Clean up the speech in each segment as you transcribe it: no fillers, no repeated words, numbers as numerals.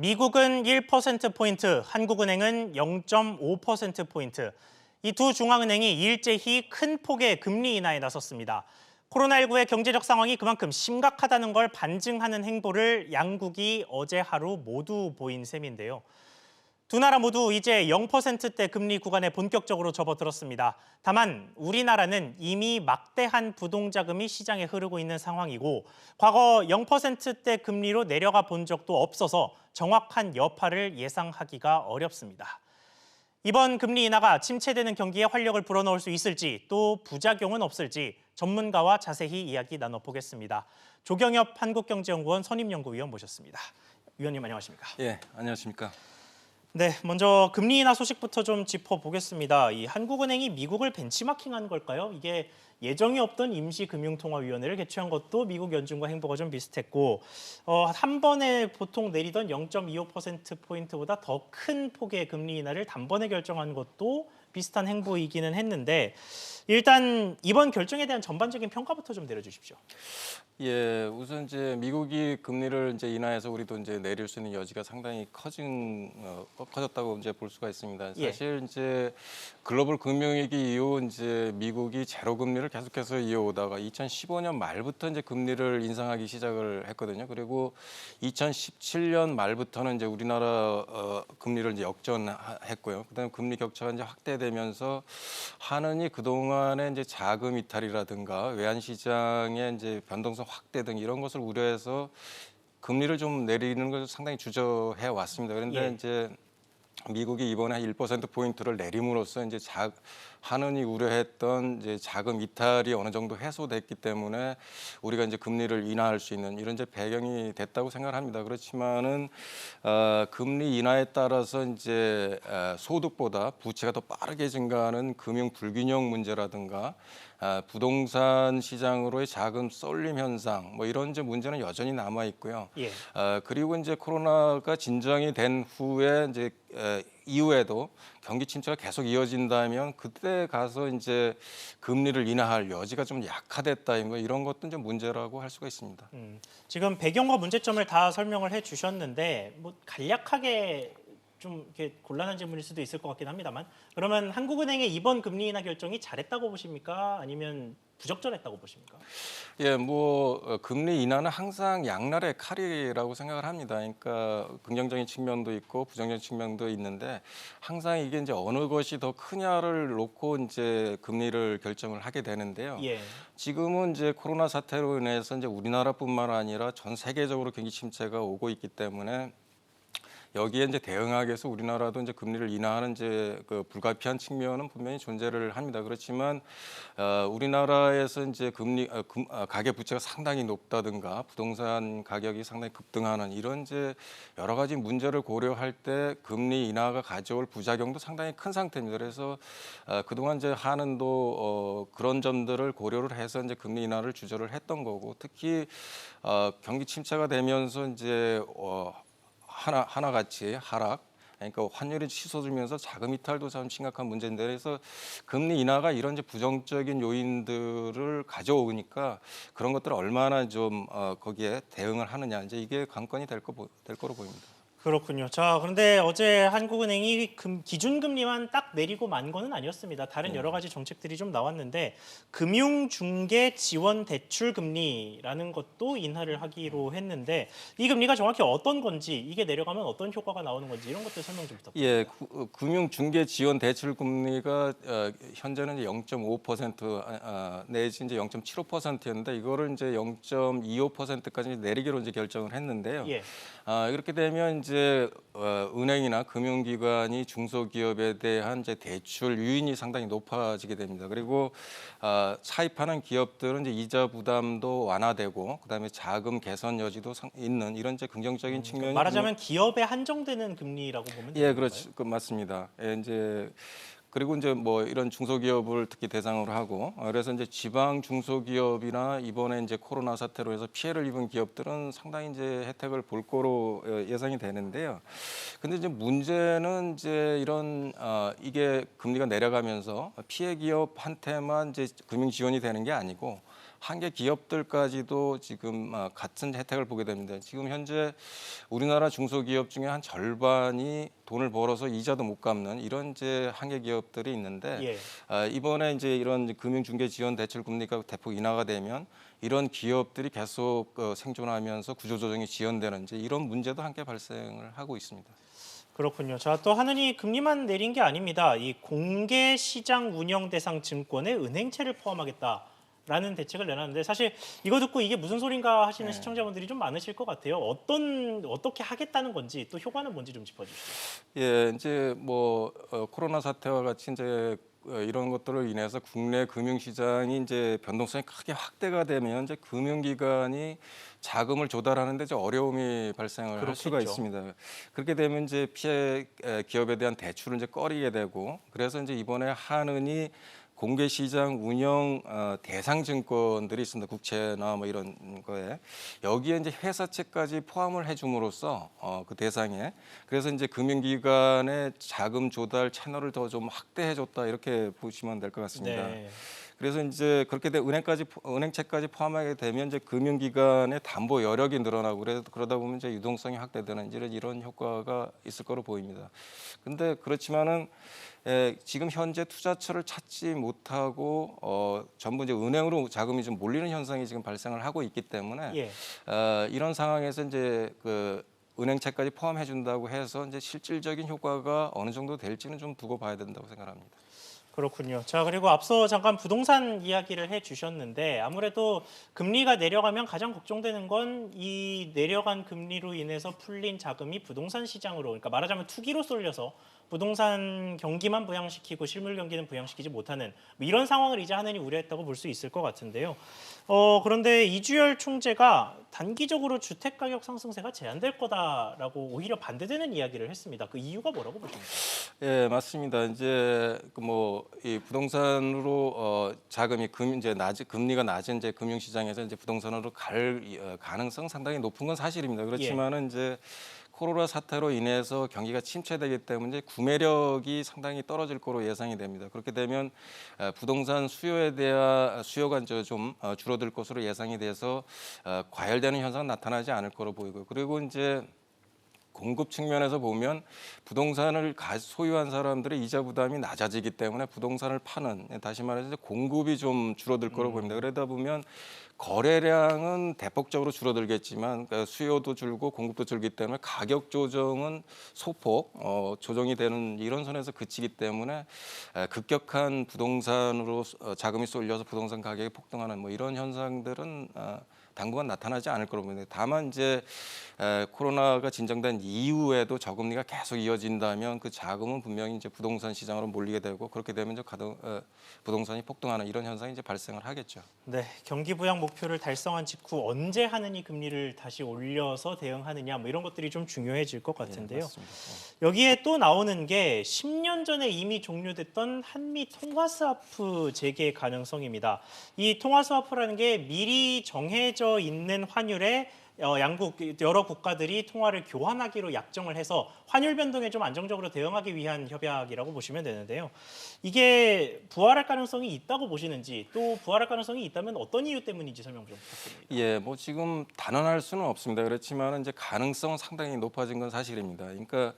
미국은 1%포인트, 한국은행은 0.5%포인트. 이 두 중앙은행이 일제히 큰 폭의 금리 인하에 나섰습니다. 코로나19의 경제적 상황이 그만큼 심각하다는 걸 반증하는 행보를 양국이 어제 하루 모두 보인 셈인데요. 두 나라 모두 이제 0%대 금리 구간에 본격적으로 접어들었습니다. 다만 우리나라는 이미 막대한 부동자금이 시장에 흐르고 있는 상황이고 과거 0%대 금리로 내려가 본 적도 없어서 정확한 여파를 예상하기가 어렵습니다. 이번 금리 인하가 침체되는 경기에 활력을 불어넣을 수 있을지 또 부작용은 없을지 전문가와 자세히 이야기 나눠보겠습니다. 조경엽 한국경제연구원 선임연구위원 모셨습니다. 위원님 안녕하십니까? 예, 안녕하십니까? 네, 먼저 금리 인하 소식부터 좀 짚어보겠습니다. 이 한국은행이 미국을 벤치마킹한 걸까요? 이게 예정이 없던 임시금융통화위원회를 개최한 것도 미국 연준과 행보가 좀 비슷했고 한 번에 보통 내리던 0.25%포인트보다 더 큰 폭의 금리 인하를 단번에 결정한 것도 비슷한 행보이기는 했는데 일단 이번 결정에 대한 전반적인 평가부터 좀 내려주십시오. 예, 우선 이제 미국이 금리를 이제 인하해서 우리도 이제 내릴 수 있는 여지가 상당히 커졌다고 이제 볼 수가 있습니다. 예. 사실 이제 글로벌 금융위기 이후 이제 미국이 제로 금리를 계속해서 이어오다가 2015년 말부터 이제 금리를 인상하기 시작을 했거든요. 그리고 2017년 말부터는 이제 우리나라 금리를 이제 역전했고요. 그다음에 금리 격차가 이제 확대되면서 한은이 그동안에 이제 자금 이탈이라든가 외환 시장의 이제 변동성 확대 등 이런 것을 우려해서 금리를 좀 내리는 것을 상당히 주저해 왔습니다. 그런데 예. 이제 미국이 이번에 1%포인트를 내림으로써 이제 한은이 우려했던 이제 자금 이탈이 어느 정도 해소됐기 때문에 우리가 이제 금리를 인하할 수 있는 이런 이제 배경이 됐다고 생각을 합니다. 그렇지만은 금리 인하에 따라서 이제 소득보다 부채가 더 빠르게 증가하는 금융 불균형 문제라든가 부동산 시장으로의 자금 쏠림 현상 뭐 이런 이제 문제는 여전히 남아 있고요. 예. 그리고 이제 코로나가 진정이 된 후에 이제 이후에도 경기 침체가 계속 이어진다면 그때 가서 이제 금리를 인하할 여지가 좀 약화됐다는 거 이런 것도 좀 문제라고 할 수가 있습니다. 지금 배경과 문제점을 다 설명을 해주셨는데 뭐 간략하게 좀 이렇게 곤란한 질문일 수도 있을 것 같긴 합니다만 그러면 한국은행의 이번 금리 인하 결정이 잘했다고 보십니까? 아니면 부적절했다고 보십니까? 예, 뭐 금리 인하는 항상 양날의 칼이라고 생각을 합니다. 그러니까 긍정적인 측면도 있고 부정적인 측면도 있는데 항상 이게 이제 어느 것이 더 크냐를 놓고 이제 금리를 결정을 하게 되는데요. 예. 지금은 이제 코로나 사태로 인해서 이제 우리나라뿐만 아니라 전 세계적으로 경기 침체가 오고 있기 때문에 여기에 이제 대응하기 위해서 우리나라도 이제 금리를 인하하는 이제 그 불가피한 측면은 분명히 존재를 합니다. 그렇지만 우리나라에서 이제 가계 부채가 상당히 높다든가 부동산 가격이 상당히 급등하는 이런 이제 여러 가지 문제를 고려할 때 금리 인하가 가져올 부작용도 상당히 큰 상태입니다. 그래서 그동안 이제 한은도 그런 점들을 고려를 해서 이제 금리 인하를 주저를 했던 거고 특히 경기 침체가 되면서 이제 하나같이 하락, 그러니까 환율이 치솟으면서 자금 이탈도 참 심각한 문제인데 그래서 금리 인하가 이런 이제 부정적인 요인들을 가져오니까 그런 것들을 얼마나 좀 거기에 대응을 하느냐 이제 이게 관건이 될 거로 보입니다. 그렇군요. 자, 그런데 어제 한국은행이 기준금리만 딱 내리고 만 거는 아니었습니다. 다른 여러 가지 정책들이 좀 나왔는데 금융중개지원대출금리라는 것도 인하를 하기로 했는데 이 금리가 정확히 어떤 건지 이게 내려가면 어떤 효과가 나오는 건지 이런 것들 설명 좀 부탁드립니다. 예, 금융중개지원대출금리가 현재는 이제 0.5% 내지 이제 0.75%였는데 이거를 이제 0.25%까지 내리기로 이제 결정을 했는데요. 예. 이렇게 되면 이제 은행이나 금융기관이 중소기업에 대한 이제 대출 유인이 상당히 높아지게 됩니다. 그리고 차입하는 기업들은 이제 이자 부담도 완화되고 그다음에 자금 개선 여지도 있는 이런 이제 긍정적인 측면이 말하자면 기업에 한정되는 금리라고 보면 되는 예, 건가요? 그렇죠. 맞습니다. 예, 이제 그리고 이제 뭐 이런 중소기업을 특히 대상으로 하고 그래서 이제 지방 중소기업이나 이번에 이제 코로나 사태로 해서 피해를 입은 기업들은 상당히 이제 혜택을 볼 거로 예상이 되는데요. 근데 이제 문제는 이제 이런 이게 금리가 내려가면서 피해 기업한테만 이제 금융 지원이 되는 게 아니고 한계 기업들까지도 지금 같은 혜택을 보게 됩니다. 지금 현재 우리나라 중소기업 중에 한 절반이 돈을 벌어서 이자도 못 갚는 이런 이제 한계 기업들이 있는데 예. 이번에 이제 이런 금융중개 지원 대출 금리가 대폭 인하가 되면 이런 기업들이 계속 생존하면서 구조조정이 지연되는 이제 이런 문제도 함께 발생을 하고 있습니다. 그렇군요. 자, 또 하느니 금리만 내린 게 아닙니다. 이 공개 시장 운영 대상 증권에 은행채를 포함하겠다라는 대책을 내놨는데 사실 이거 듣고 이게 무슨 소린가 하시는 네. 시청자분들이 좀 많으실 것 같아요. 어떻게 하겠다는 건지 또 효과는 뭔지 좀 짚어주시죠. 예, 이제 뭐 코로나 사태와 같이 이제 이런 것들을 인해서 국내 금융시장이 이제 변동성이 크게 확대가 되면 이제 금융기관이 자금을 조달하는데 좀 어려움이 발생을 할 수가 그렇겠죠. 있습니다. 그렇게 되면 이제 피해 기업에 대한 대출을 이제 꺼리게 되고 그래서 이제 이번에 한은이 공개시장 운영 대상 증권들이 있습니다. 국채나 뭐 이런 거에 여기에 이제 회사채까지 포함을 해줌으로써 그 대상에 그래서 이제 금융기관의 자금 조달 채널을 더 좀 확대해줬다 이렇게 보시면 될 것 같습니다. 네. 그래서 이제 그렇게 돼 은행채까지 포함하게 되면 이제 금융기관의 담보 여력이 늘어나고 그러다 보면 이제 유동성이 확대되는 이런 효과가 있을 거로 보입니다. 근데 그렇지만은 지금 현재 투자처를 찾지 못하고 전부 이제 은행으로 자금이 좀 몰리는 현상이 지금 발생을 하고 있기 때문에 예. 이런 상황에서 이제 그 은행채까지 포함해 준다고 해서 이제 실질적인 효과가 어느 정도 될지는 좀 두고 봐야 된다고 생각합니다. 그렇군요. 자, 그리고 앞서 잠깐 부동산 이야기를 해주셨는데 아무래도 금리가 내려가면 가장 걱정되는 건 이 내려간 금리로 인해서 풀린 자금이 부동산 시장으로, 그러니까 말하자면 투기로 쏠려서 부동산 경기만 부양시키고 실물 경기는 부양시키지 못하는 뭐 이런 상황을 이제 하느니 우려했다고 볼 수 있을 것 같은데요. 그런데 이주열 총재가 단기적으로 주택 가격 상승세가 제한될 거다라고 오히려 반대되는 이야기를 했습니다. 그 이유가 뭐라고 보십니까? 예, 맞습니다. 이제 이 부동산으로 자금이 이제 금리가 낮은 이제 금융시장에서 이제 부동산으로 갈 가능성 상당히 높은 건 사실입니다. 그렇지만은 이제 코로나 사태로 인해서 경기가 침체되기 때문에 구매력이 상당히 떨어질 거로 예상이 됩니다. 그렇게 되면 부동산 수요에 대한 수요가 이제 좀 줄어들 것으로 예상이 돼서 과열되는 현상은 나타나지 않을 거로 보이고 그리고 이제 공급 측면에서 보면 부동산을 소유한 사람들의 이자 부담이 낮아지기 때문에 부동산을 파는 다시 말해서 이제 공급이 좀 줄어들 거로 보입니다. 그러다 보면 거래량은 대폭적으로 줄어들겠지만 그러니까 수요도 줄고 공급도 줄기 때문에 가격 조정은 소폭 조정이 되는 이런 선에서 그치기 때문에 급격한 부동산으로 자금이 쏠려서 부동산 가격이 폭등하는 뭐 이런 현상들은 당분간 나타나지 않을 거로 보입니다. 다만 이제 코로나가 진정된 이후에도 저금리가 계속 이어진다면 그 자금은 분명히 이제 부동산 시장으로 몰리게 되고 그렇게 되면 이제 부동산이 폭등하는 이런 현상이 이제 발생을 하겠죠. 네, 경기 부양 목표를 달성한 직후 언제 하느니 금리를 다시 올려서 대응하느냐 뭐 이런 것들이 좀 중요해질 것 같은데요. 맞습니다. 여기에 또 나오는 게 10년 전에 이미 종료됐던 한미 통화스와프 재개 가능성입니다. 이 통화스와프라는 게 미리 정해져 있는 환율에 양국 여러 국가들이 통화를 교환하기로 약정을 해서 환율 변동에 좀 안정적으로 대응하기 위한 협약이라고 보시면 되는데요. 이게 부활할 가능성이 있다고 보시는지 또 부활할 가능성이 있다면 어떤 이유 때문인지 설명 좀 부탁드립니다. 예, 뭐 지금 단언할 수는 없습니다. 그렇지만 이제 가능성은 상당히 높아진 건 사실입니다. 그러니까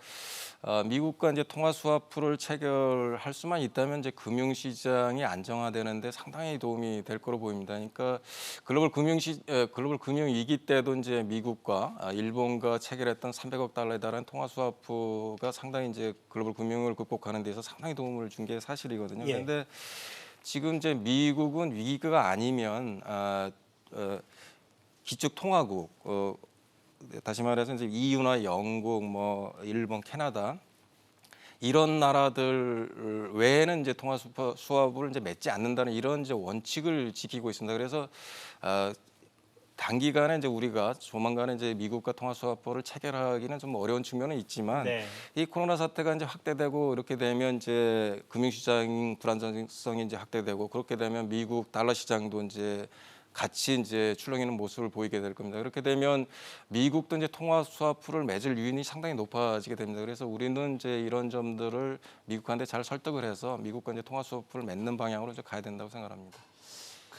미국과 이제 통화 스와프를 체결할 수만 있다면 이제 금융시장이 안정화되는데 상당히 도움이 될 거로 보입니다. 그러니까 글로벌 금융 위기 때도 이제 미국과 일본과 체결했던 300억 달러에 달하는 통화 스와프가 상당히 이제 글로벌 금융을 극복하는 데서 상당히 도움을 준 게 사실이거든요. 예. 그런데 지금 이제 미국은 위기가 아니면 기축 통화국 다시 말해서 이제 EU나 영국, 뭐 일본, 캐나다 이런 나라들 외에는 이제 통화 수합을 이제 맺지 않는다는 이런 이제 원칙을 지키고 있습니다. 그래서 단기간에 이제 우리가 조만간에 이제 미국과 통화 수합법을 체결하기는 좀 어려운 측면은 있지만 네. 이 코로나 사태가 이제 확대되고 이렇게 되면 이제 금융시장 불안정성이 이제 확대되고 그렇게 되면 미국 달러 시장도 이제 같이 이제 출렁이는 모습을 보이게 될 겁니다. 그렇게 되면 미국도 이제 통화 스와프를 맺을 유인이 상당히 높아지게 됩니다. 그래서 우리는 이제 이런 점들을 미국한테 잘 설득을 해서 미국과 이제 통화 스와프를 맺는 방향으로 이제 가야 된다고 생각합니다.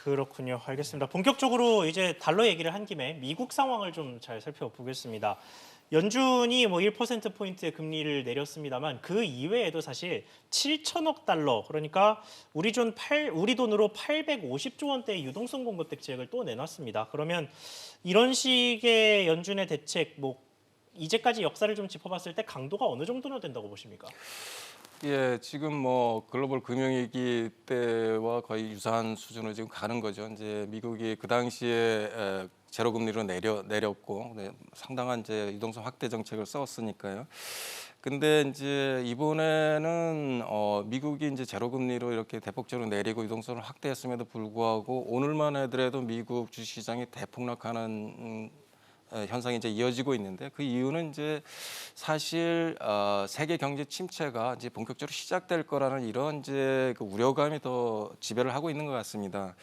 그렇군요. 알겠습니다. 본격적으로 이제 달러 얘기를 한 김에 미국 상황을 좀 잘 살펴보겠습니다. 연준이 뭐 1%포인트의 금리를 내렸습니다만 그 이외에도 사실 7천억 달러, 그러니까 우리 돈으로 850조 원대의 유동성 공급 대책을 또 내놨습니다. 그러면 이런 식의 연준의 대책, 뭐 이제까지 역사를 좀 짚어봤을 때 강도가 어느 정도나 된다고 보십니까? 예, 지금 뭐 글로벌 금융위기 때와 거의 유사한 수준으로 지금 가는 거죠. 이제 미국이 그 당시에 제로 금리로 내렸고 상당한 이제 유동성 확대 정책을 써왔으니까요. 근데 이제 이번에는 미국이 이제 제로 금리로 이렇게 대폭적으로 내리고 유동성을 확대했음에도 불구하고 오늘만 하더라도 미국 주식시장이 대폭락하는 현상이 이제 이어지고 있는데 그 이유는 이제 사실 세계 경제 침체가 이제 본격적으로 시작될 거라는 이런 이제 그 우려감이 더 지배를 하고 있는 것 같습니다.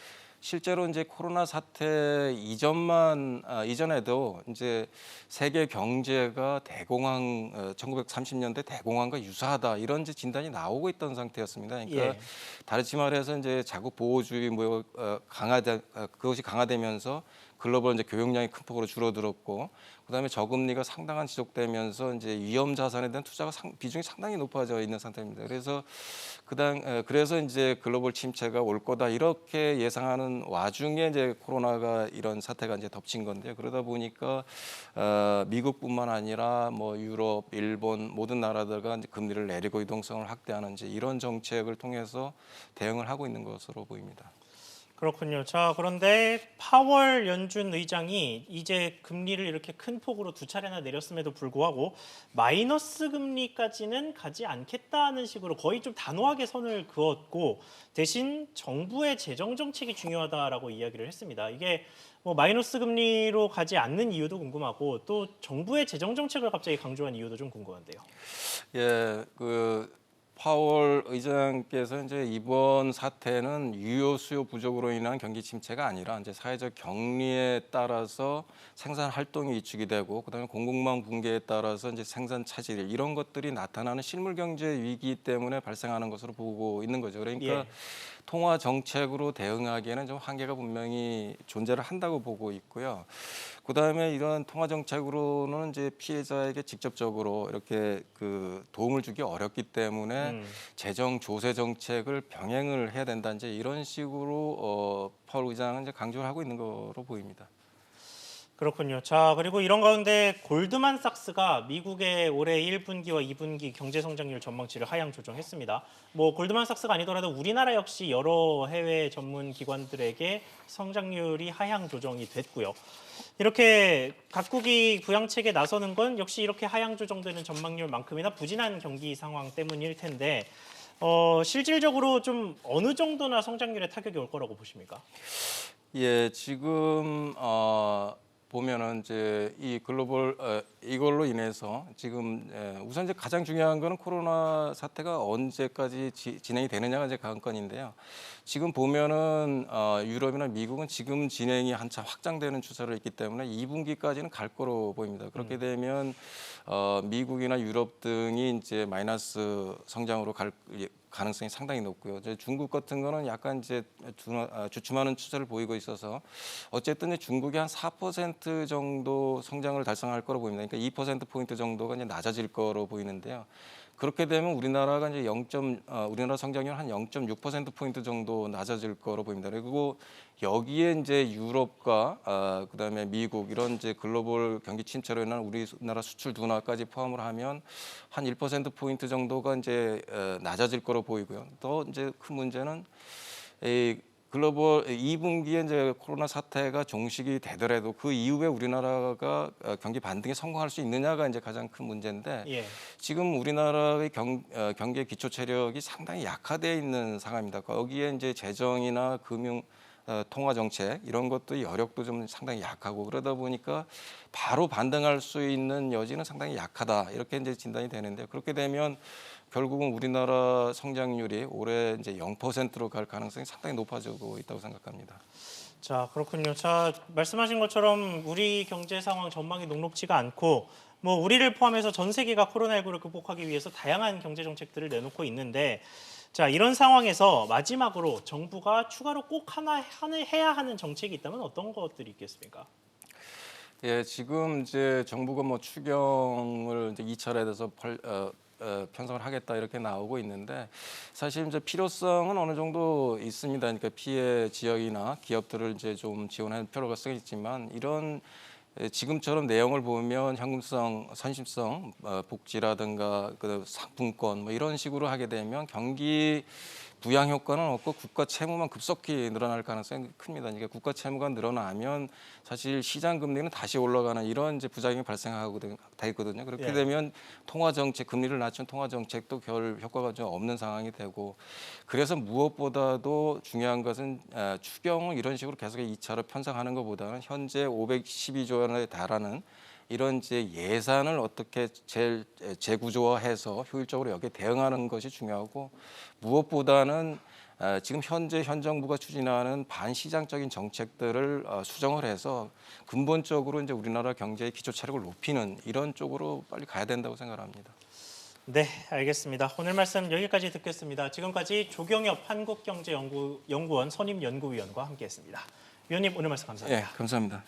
실제로 이제 코로나 사태 이전에도 이제 세계 경제가 대공황 1930년대 대공황과 유사하다 이런 이제 진단이 나오고 있던 상태였습니다. 그러니까 예. 다르게 말해서 이제 자국 보호주의 그것이 강화되면서 글로벌 이제 교역량이 큰 폭으로 줄어들었고, 그다음에 저금리가 상당한 지속되면서 이제 위험 자산에 대한 투자가 비중이 상당히 높아져 있는 상태입니다. 그래서 이제 글로벌 침체가 올 거다 이렇게 예상하는 와중에 이제 코로나가 이런 사태가 이제 덮친 건데요. 그러다 보니까 미국뿐만 아니라 뭐 유럽, 일본 모든 나라들과 이제 금리를 내리고 유동성을 확대하는 이제 이런 정책을 통해서 대응을 하고 있는 것으로 보입니다. 그렇군요. 자, 그런데 파월 연준 의장이 이제 금리를 이렇게 큰 폭으로 두 차례나 내렸음에도 불구하고 마이너스 금리까지는 가지 않겠다는 식으로 거의 좀 단호하게 선을 그었고 대신 정부의 재정 정책이 중요하다라고 이야기를 했습니다. 이게 뭐 마이너스 금리로 가지 않는 이유도 궁금하고 또 정부의 재정 정책을 갑자기 강조한 이유도 좀 궁금한데요. 예, 파월 의장께서 이제 이번 사태는 유효 수요 부족으로 인한 경기 침체가 아니라 이제 사회적 격리에 따라서 생산 활동이 위축이 되고 그다음에 공급망 붕괴에 따라서 이제 생산 차질 이런 것들이 나타나는 실물 경제 위기 때문에 발생하는 것으로 보고 있는 거죠. 그러니까 예. 통화 정책으로 대응하기에는 좀 한계가 분명히 존재를 한다고 보고 있고요. 그다음에 이런 통화 정책으로는 이제 피해자에게 직접적으로 이렇게 그 도움을 주기 어렵기 때문에 재정 조세 정책을 병행을 해야 된다 이제 이런 식으로 파월 의장은 이제 강조를 하고 있는 거로 보입니다. 그렇군요. 자, 그리고 이런 가운데 골드만삭스가 미국의 올해 1분기와 2분기 경제 성장률 전망치를 하향 조정했습니다. 뭐 골드만삭스가 아니더라도 우리나라 역시 여러 해외 전문 기관들에게 성장률이 하향 조정이 됐고요. 이렇게 각국이 부양책에 나서는 건 역시 이렇게 하향 조정되는 전망률만큼이나 부진한 경기 상황 때문일 텐데 실질적으로 좀 어느 정도나 성장률에 타격이 올 거라고 보십니까? 예, 지금 보면은 이제 이 글로벌 이걸로 인해서 지금 우선 이제 가장 중요한 거는 코로나 사태가 언제까지 진행이 되느냐가 이제 관건인데요. 지금 보면은 유럽이나 미국은 지금 진행이 한참 확장되는 추세로 있기 때문에 2분기까지는 갈 거로 보입니다. 그렇게 되면 미국이나 유럽 등이 이제 마이너스 성장으로 갈 가능성이 상당히 높고요. 이제 중국 같은 거는 약간 이제 주춤하는 추세를 보이고 있어서 어쨌든 이제 중국이 한 4% 정도 성장을 달성할 거로 보입니다. 그러니까 2%포인트 정도가 이제 낮아질 거로 보이는데요. 그렇게 되면 우리나라가 이제 우리나라 성장률 한 0.6%포인트 정도 낮아질 거로 보입니다. 그리고 여기에 이제 유럽과 그다음에 미국 이런 이제 글로벌 경기 침체로 인한 우리나라 수출 둔화까지 포함을 하면 한 1%포인트 정도가 이제 낮아질 거로 보이고요. 더 이제 큰 문제는 이 글로벌 2분기에 이제 코로나 사태가 종식이 되더라도 그 이후에 우리나라가 경기 반등에 성공할 수 있느냐가 이제 가장 큰 문제인데 예. 지금 우리나라의 경제 기초 체력이 상당히 약화되어 있는 상황입니다. 거기에 이제 재정이나 금융 통화 정책 이런 것도 여력도 좀 상당히 약하고 그러다 보니까 바로 반등할 수 있는 여지는 상당히 약하다 이렇게 이제 진단이 되는데 그렇게 되면 결국은 우리나라 성장률이 올해 이제 0%로 갈 가능성이 상당히 높아지고 있다고 생각합니다. 자, 그렇군요. 자, 말씀하신 것처럼 우리 경제 상황 전망이 녹록지가 않고 우리를 포함해서 전 세계가 코로나19를 극복하기 위해서 다양한 경제 정책들을 내놓고 있는데 자, 이런 상황에서 마지막으로 정부가 추가로 꼭 해야 하는 정책이 있다면 어떤 것들이 있겠습니까? 예, 지금 이제 정부가 뭐 추경을 이제 2차례 돼서 편성을 하겠다 이렇게 나오고 있는데 사실 이제 필요성은 어느 정도 있습니다. 그러니까 피해 지역이나 기업들을 이제 좀 지원할 필요가 있지만 이런 지금처럼 내용을 보면 현금성, 선심성 복지라든가 그 상품권 뭐 이런 식으로 하게 되면 경기 부양 효과는 없고 국가 채무만 급속히 늘어날 가능성이 큽니다. 그러니까 국가 채무가 늘어나면 사실 시장 금리는 다시 올라가는 이런 이제 부작용이 발생하고 되거든요. 그렇게 예. 되면 통화 정책, 금리를 낮춘 통화 정책도 별 효과가 좀 없는 상황이 되고 그래서 무엇보다도 중요한 것은 추경을 이런 식으로 계속 2차로 편성하는 것보다는 현재 512조 원에 달하는 이런 이제 예산을 어떻게 재구조화해서 효율적으로 여기에 대응하는 것이 중요하고 무엇보다는 지금 현재 현 정부가 추진하는 반시장적인 정책들을 수정을 해서 근본적으로 이제 우리나라 경제의 기초 체력을 높이는 이런 쪽으로 빨리 가야 된다고 생각합니다. 네, 알겠습니다. 오늘 말씀 여기까지 듣겠습니다. 지금까지 조경엽 한국경제연구원 선임연구위원과 함께했습니다. 위원님 오늘 말씀 감사합니다. 예, 감사합니다.